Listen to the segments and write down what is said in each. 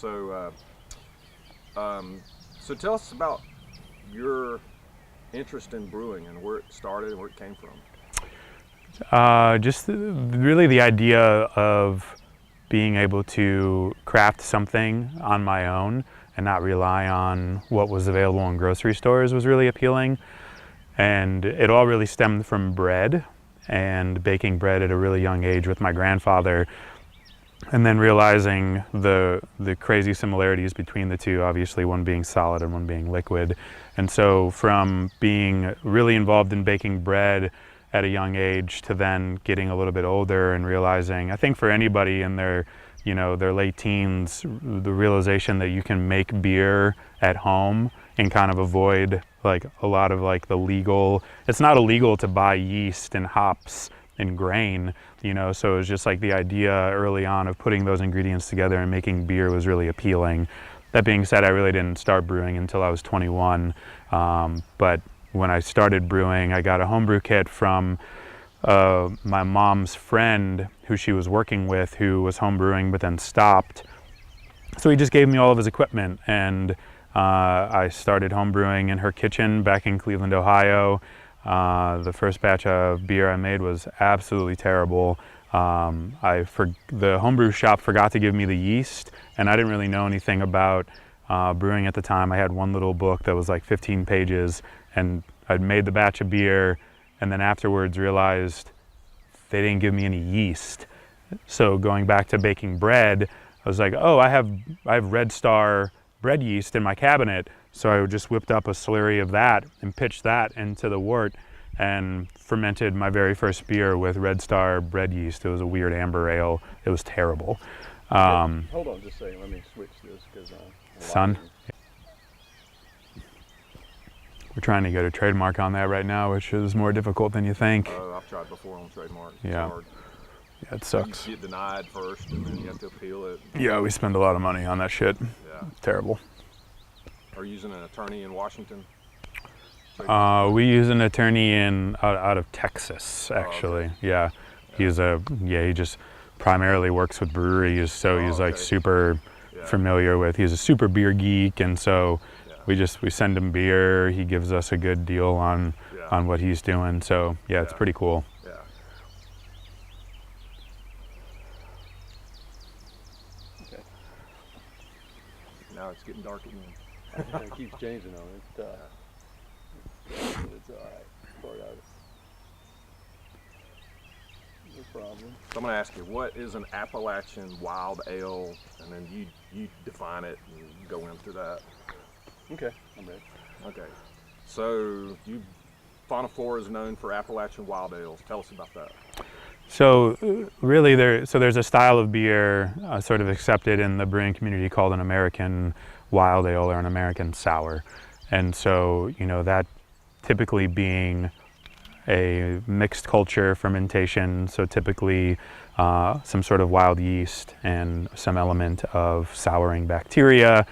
So tell us about your interest in brewing and where it started and where it came from. Just really the idea of being able to craft something on my own and not rely on what was available in grocery stores was really appealing. And it all really stemmed from bread and baking bread at a really young age with my grandfather. And then realizing the crazy similarities between the two, obviously one being solid and one being liquid. And so from being really involved in baking bread at a young age to then getting a little bit older and realizing, I think for anybody in their, their late teens, the realization that you can make beer at home and kind of avoid like a lot of like the legal, it's not illegal to buy yeast and hops and grain, so it was just like the idea early on of putting those ingredients together and making beer was really appealing. That being said, I really didn't start brewing until I was 21, but when I started brewing, I got a homebrew kit from my mom's friend who she was working with, who was homebrewing but then stopped. So he just gave me all of his equipment, and I started homebrewing in her kitchen back in Cleveland, Ohio. The first batch of beer I made was absolutely terrible. The homebrew shop forgot to give me the yeast, and I didn't really know anything about brewing at the time. I had one little book that was like 15 pages, and I'd made the batch of beer, and then afterwards realized they didn't give me any yeast. So going back to baking bread, I was like, oh, I have Red Star bread yeast in my cabinet. So I just whipped up a slurry of that and pitched that into the wort and fermented my very first beer with Red Star bread yeast. It was a weird amber ale. It was terrible. Hold on just a second, let me switch this because Son? We're trying to get a trademark on that right now, which is more difficult than you think. I've tried before on trademark. It's Yeah. hard. Yeah, it sucks. You get denied first and then you have to appeal it. Yeah, we spend a lot of money on that shit. Yeah. It's terrible. Are you using an attorney in Washington? We use an attorney out of Texas, actually. Okay. Yeah, he just primarily works with breweries, so he's like okay. super familiar with. He's a super beer geek, and so we send him beer. He gives us a good deal on what he's doing. So yeah, it's pretty cool. Yeah. Okay. Now it's getting dark again. It keeps changing on it. It's all right. Part of it. No problem. So I'm going to ask you, what is an Appalachian wild ale? And then you define it and go into that. Okay, I'm ready. Okay. So Fonta Flora is known for Appalachian wild ales. Tell us about that. So really, there's a style of beer sort of accepted in the brewing community called an American wild ale or an American sour. And so, that typically being a mixed culture fermentation, so typically some sort of wild yeast and some element of souring bacteria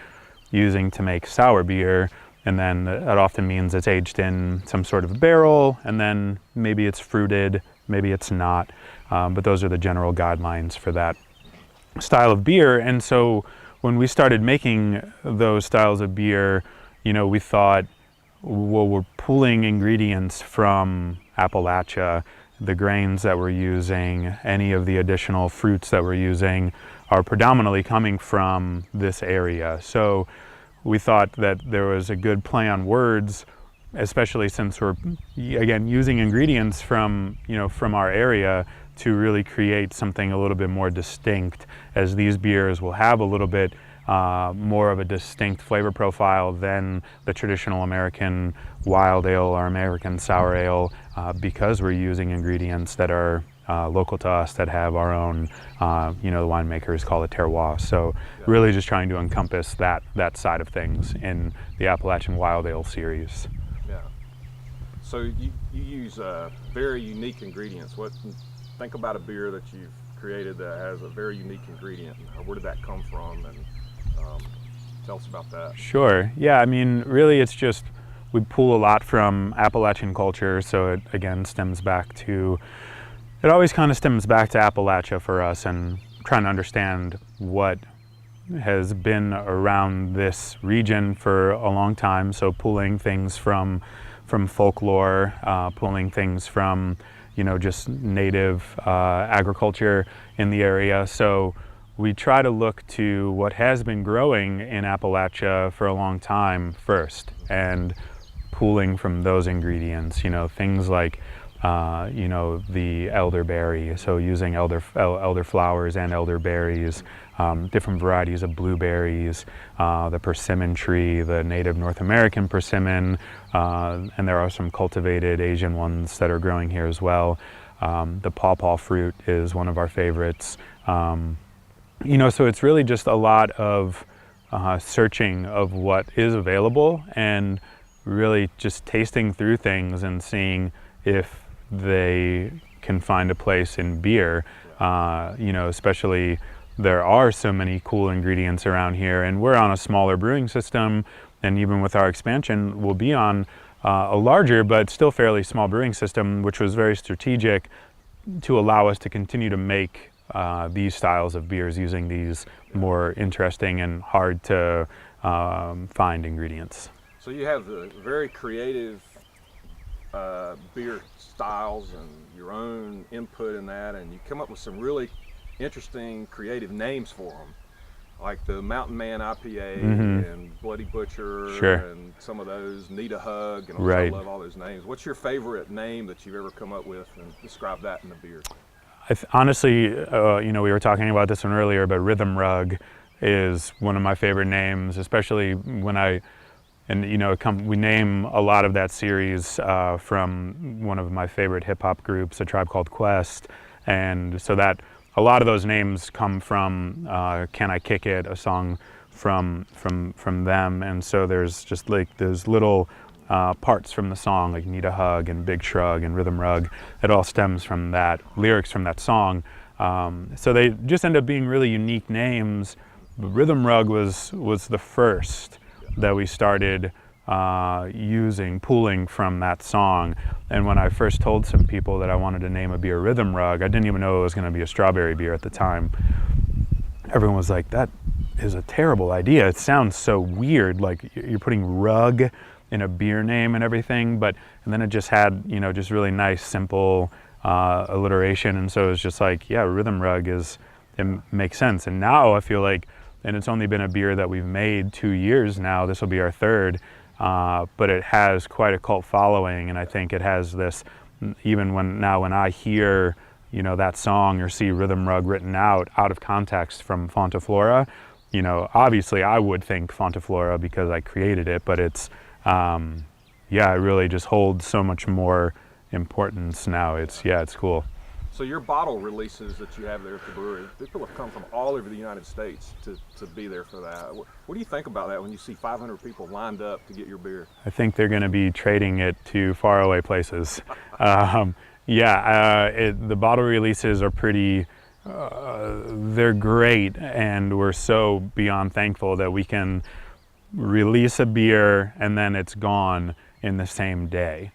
using to make sour beer. And then that often means it's aged in some sort of barrel, and then maybe it's fruited, maybe it's not. But those are the general guidelines for that style of beer. And so when we started making those styles of beer, we thought, well, we're pulling ingredients from Appalachia. The grains that we're using, any of the additional fruits that we're using are predominantly coming from this area. So we thought that there was a good play on words, especially since we're, again, using ingredients from our area to really create something a little bit more distinct, as these beers will have a little bit more of a distinct flavor profile than the traditional American wild ale or American sour ale, because we're using ingredients that are local to us, that have our own, the winemakers call it terroir. So really just trying to encompass that side of things in the Appalachian Wild Ale series. Yeah. So you use very unique ingredients. Think about a beer that you've created that has a very unique ingredient. Where did that come from? And tell us about that. Sure. Yeah, I mean, really it's just, we pull a lot from Appalachian culture, so it again stems back to, it always kind of stems back to Appalachia for us, and trying to understand what has been around this region for a long time. So pulling things from folklore, pulling things from, just native agriculture in the area. So we try to look to what has been growing in Appalachia for a long time first, and pulling from those ingredients, things like the elderberry, so using elder flowers and elderberries, different varieties of blueberries, the persimmon tree, the native North American persimmon, and there are some cultivated Asian ones that are growing here as well. The pawpaw fruit is one of our favorites. So it's really just a lot of searching of what is available, and really just tasting through things and seeing if they can find a place in beer. Especially there are so many cool ingredients around here, and we're on a smaller brewing system, and even with our expansion we'll be on a larger but still fairly small brewing system, which was very strategic to allow us to continue to make these styles of beers using these more interesting and hard to find ingredients. So you have the very creative beer styles and your own input in that, and you come up with some really interesting creative names for them, like the Mountain Man IPA and Bloody Butcher, Sure. and some of those, Need a Hug, and Right. I love all those names. What's your favorite name that you've ever come up with, and describe that in the beer? Honestly, we were talking about this one earlier, but Rhythm Rug is one of my favorite names, especially when we name a lot of that series from one of my favorite hip hop groups, A Tribe Called Quest, and so that a lot of those names come from Can I Kick It, a song from them, and so there's just like those little parts from the song, like Need a Hug and Big Shrug and Rhythm Rug. It all stems from that lyrics from that song. So they just end up being really unique names. Rhythm Rug was the first that we started pulling from that song. And when I first told some people that I wanted to name a beer Rhythm Rug, I didn't even know it was going to be a strawberry beer at the time. Everyone was like, that is a terrible idea. It sounds so weird, like you're putting rug in a beer name and everything, and then it just had, just really nice, simple alliteration, and so it was just like, yeah, Rhythm Rug it makes sense. And now I feel like, and it's only been a beer that we've made 2 years now, this will be our third, but it has quite a cult following, and I think it has this, even when I hear, that song or see Rhythm Rug written out of context from Fonta Flora, obviously I would think Fonta Flora because I created it, but it's, it really just holds so much more importance now. It's cool. So your bottle releases that you have there at the brewery, people have come from all over the United States to be there for that. What do you think about that when you see 500 people lined up to get your beer? I think they're going to be trading it to faraway places. The bottle releases are pretty, they're great, and we're so beyond thankful that we can release a beer and then it's gone in the same day.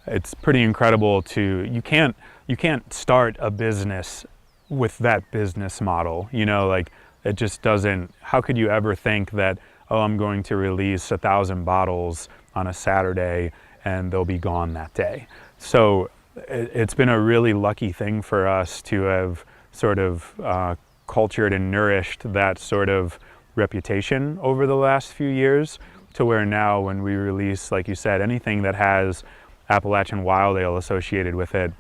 It's pretty incredible you can't start a business with that business model, like it just doesn't, how could you ever think that, I'm going to release 1,000 bottles on a Saturday and they'll be gone that day. So it's been a really lucky thing for us to have sort of cultured and nourished that sort of reputation over the last few years, to where now when we release, like you said, anything that has Appalachian Wild Ale associated with it,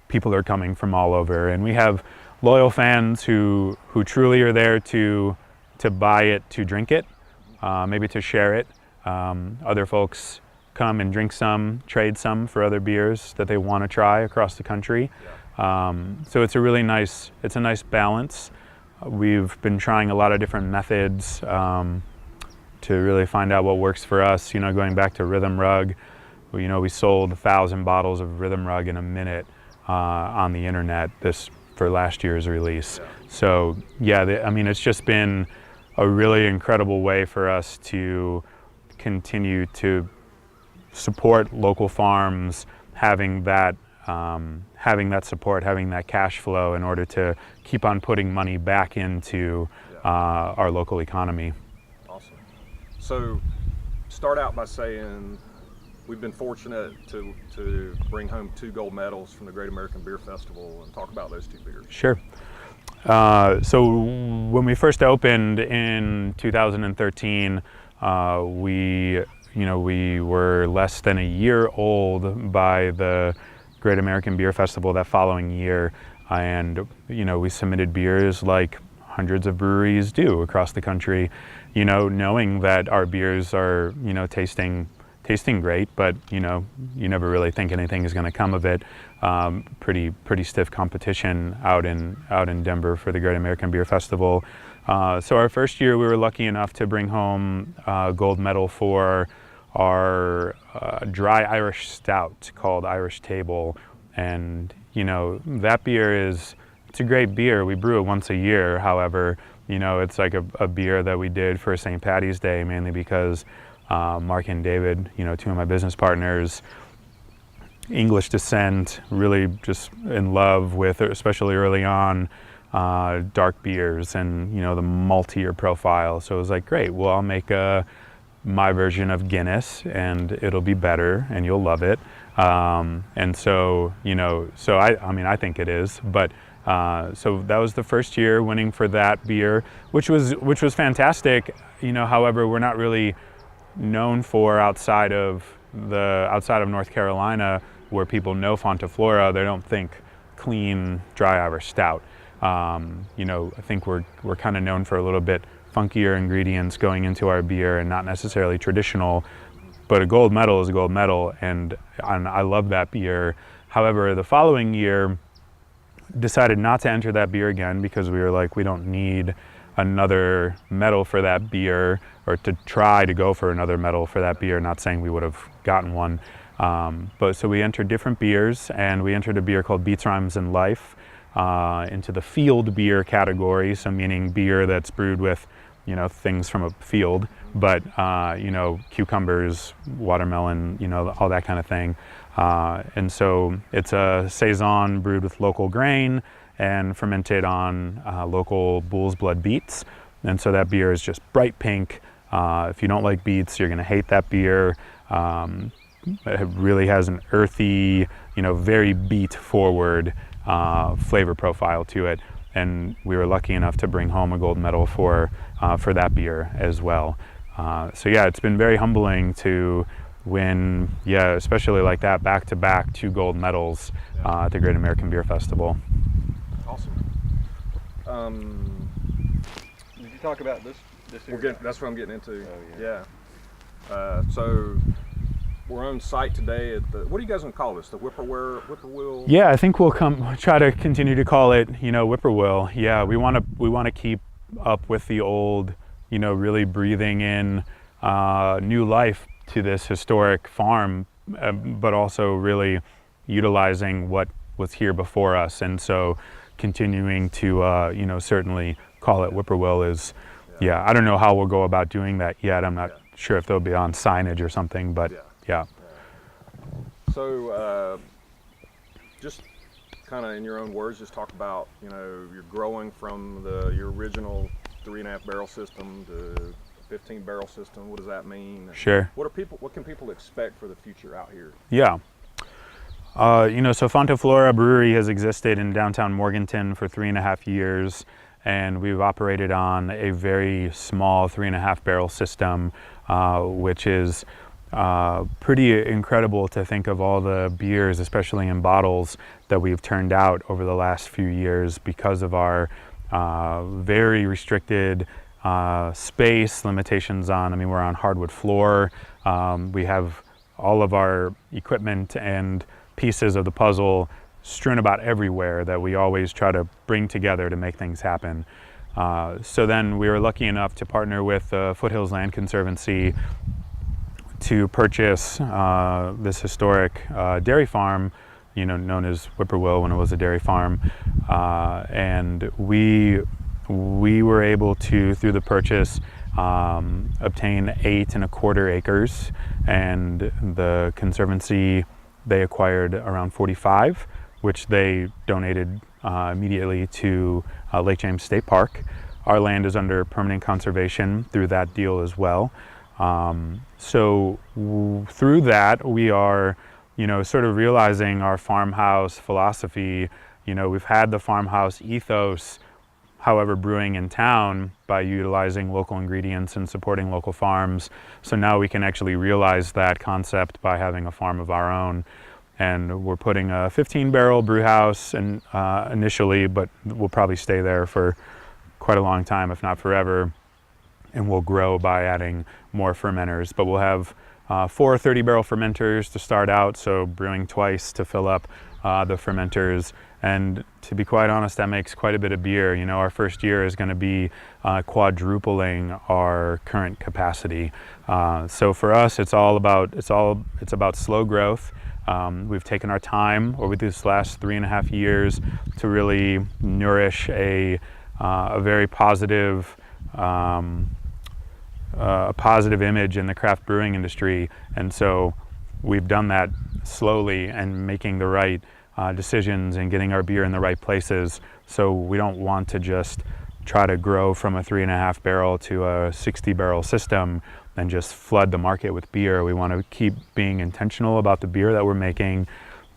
people are coming from all over, and we have loyal fans who truly are there to buy it, to drink it, maybe to share it. Other folks come and drink some, trade some for other beers that they want to try across the country. So it's a nice balance. We've been trying a lot of different methods to really find out what works for us. Going back to Rhythm Rug, we sold 1,000 bottles of Rhythm Rug in a minute on the internet for last year's release. So it's just been a really incredible way for us to continue to support local farms, having that having that support, having that cash flow in order to keep on putting money back into our local economy. Awesome. So start out by saying we've been fortunate to bring home 2 gold medals from the Great American Beer Festival, and talk about those 2 beers. Sure. So when we first opened in 2013, we were less than a year old by the Great American Beer Festival that following year, and we submitted beers like hundreds of breweries do across the country, knowing that our beers are tasting great, but you never really think anything is going to come of it. Pretty stiff competition out in Denver for the Great American Beer Festival. So our first year we were lucky enough to bring home a gold medal for our dry Irish stout called Irish Table, and that beer it's a great beer. We brew it once a year. However, it's like a beer that we did for St. Patty's Day, mainly because Mark and David, 2 of my business partners, English descent, really just in love with, especially early on, dark beers and the maltier profile. So it was like, great, well, I'll make my version of Guinness and it'll be better and you'll love it. And so I think it is, but so that was the first year winning for that beer, which was fantastic. However, we're not really known for outside of North Carolina, where people know Fonta Flora. They don't think clean dry Irish stout. I think we're kind of known for a little bit funkier ingredients going into our beer and not necessarily traditional, but a gold medal is a gold medal, and I love that beer. However, the following year decided not to enter that beer again because we were like, we don't need another medal for that beer, or to try to go for another medal for that beer, not saying we would have gotten one. But so we entered different beers, and we entered a beer called Beats, Rhymes, and Life into the field beer category, so meaning beer that's brewed with things from a field, but cucumbers, watermelon, all that kind of thing. And so it's a saison brewed with local grain and fermented on local bull's blood beets. And so that beer is just bright pink. If you don't like beets, you're gonna hate that beer. It really has an earthy, very beet forward flavor profile to it. And we were lucky enough to bring home a gold medal for that beer as well. So yeah, it's been very humbling to win, especially like that, back-to-back 2 gold medals at the Great American Beer Festival. Awesome. Did you talk about this here? That's what I'm getting into. Oh, yeah. So we're on site today at the, what are you guys gonna call this? The Whippoorwill? Yeah, I think we'll try to continue to call it, Whippoorwill. Yeah, we want to keep up with the old, really breathing in new life to this historic farm, but also really utilizing what was here before us. And so continuing to, certainly call it Whippoorwill is, I don't know how we'll go about doing that yet. I'm not sure if they'll be on signage or something, but yeah. So just kind of in your own words, just talk about, you're growing from your original 3.5 barrel system to 15 barrel system. What does that mean? Sure. What can people expect for the future out here? Yeah. So Fonta Flora Brewery has existed in downtown Morganton for 3.5 years, and we've operated on a very small 3.5 barrel system, which is pretty incredible to think of all the beers, especially in bottles, that we've turned out over the last few years because of our very restricted space limitations we're on hardwood floor. We have all of our equipment and pieces of the puzzle strewn about everywhere that we always try to bring together to make things happen. So then we were lucky enough to partner with the Foothills Land Conservancy to purchase this historic dairy farm, known as Whippoorwill when it was a dairy farm. And we were able to, through the purchase, obtain 8 1/4 acres, and the Conservancy they acquired around 45, which they donated immediately to Lake James State Park. Our land is under permanent conservation through that deal as well. So through that, we are, sort of realizing our farmhouse philosophy. We've had the farmhouse ethos, however, brewing in town by utilizing local ingredients and supporting local farms. So now we can actually realize that concept by having a farm of our own. And we're putting a 15-barrel brew house initially, but we'll probably stay there for quite a long time, if not forever. And we'll grow by adding more fermenters. But we'll have 4 30-barrel fermenters to start out, so brewing twice to fill up the fermenters. And to be quite honest, that makes quite a bit of beer. Our first year is going to be quadrupling our current capacity. So for us, it's about slow growth. We've taken our time over these last 3.5 years to really nourish a very positive image in the craft brewing industry, and so we've done that slowly and making the right decisions and getting our beer in the right places. So we don't want to just try to grow from a 3.5 barrel to a 60 barrel system and just flood the market with beer. We want to keep being intentional about the beer that we're making,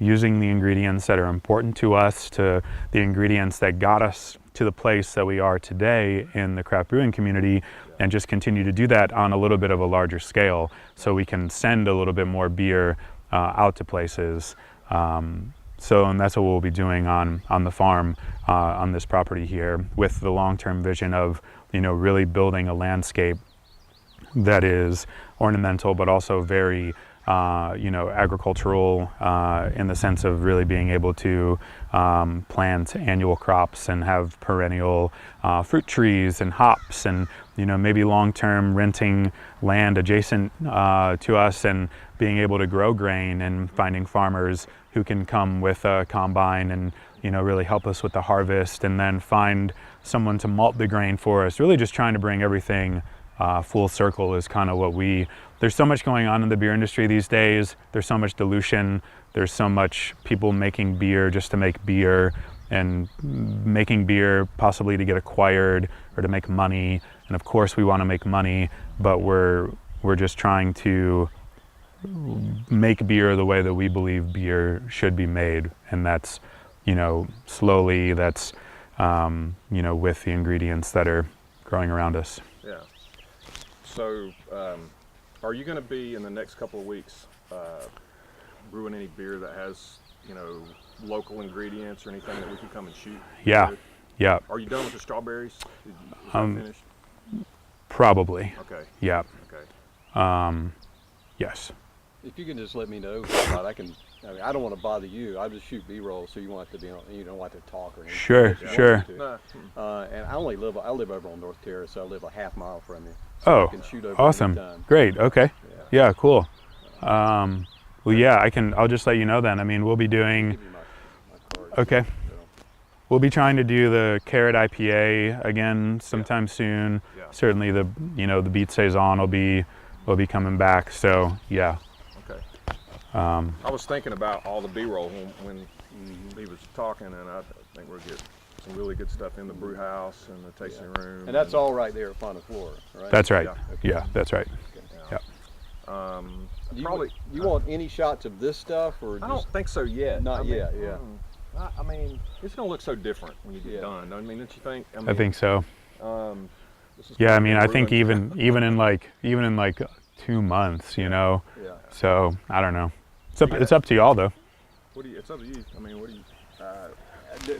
using the ingredients that are important to us, to the ingredients that got us to the place that we are today in the craft brewing community, and just continue to do that on a little bit of a larger scale so we can send a little bit more beer out to places. And that's what we'll be doing on the farm, on this property here, with the long-term vision of, really building a landscape that is ornamental, but also very, agricultural in the sense of really being able to plant annual crops and have perennial fruit trees and hops, and maybe long-term renting land adjacent to us and being able to grow grain, and finding farmers who can come with a combine and really help us with the harvest, and then find someone to malt the grain for us. Really just trying to bring everything full circle is kind of what there's so much going on in the beer industry these days. There's so much dilution. There's so much people making beer just to make beer, and making beer possibly to get acquired or to make money. And of course we want to make money, but we're just trying to make beer the way that we believe beer should be made. And that's, slowly, that's, with the ingredients that are growing around us. Yeah. So, are you going to be in the next couple of weeks brewing any beer that has, local ingredients or anything that we can come and shoot? Yeah. With? Yeah. Are you done with the strawberries? Is that finished? Probably. Okay. Yeah. Okay. Yes. If you can just let me know, I don't want to bother you. I'll just shoot B-roll, so you won't have to you don't want to talk or anything. Sure, sure. And I live over on North Terrace, so I live a half mile from you. So Oh, I can shoot over awesome. anytime. Great. Okay. Yeah. Yeah, cool. Well, yeah, I'll just let you know then. I mean, we'll be doing, Give you my card. okay. So, We'll be trying to do the Carrot IPA again sometime soon. Yeah. Certainly the Beat Saison will be coming back. So yeah. Okay. Um, I was thinking about all the B-roll when he was talking, and I think we'll get some really good stuff in the brew house and the tasting room. and that's all right there at Fonta, Flora, right? that's right. Yeah. Yeah, Okay. that's right. Yeah. Probably. You want any shots of this stuff, or I just don't think so yet. Not I mean, yet, yeah. I mean, it's gonna look so different when you get Yeah. done. Don't you think? I think so. This is Yeah, I kind of mean, I think brewing. even in like 2 months, Yeah. So I don't know. It's up to y'all though. It's up to you. I mean, what do you?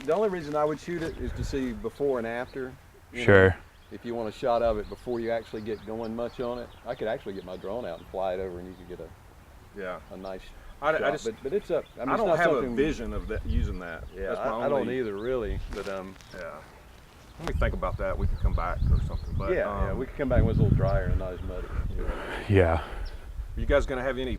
The only reason I would shoot it is to see before and after. you know. Sure. If you want a shot of it before you actually get going much on it, I could actually get my drone out and fly it over, and you could get Yeah. a nice I shot. just. But it's up. I mean, I it's don't not have a something- vision of that using that. Yeah, That's my I don't only- either really. But Yeah. Let me think about that. We could come back or something. But yeah, we could come back when it's a little drier and not as muddy. Yeah. Are you guys gonna have any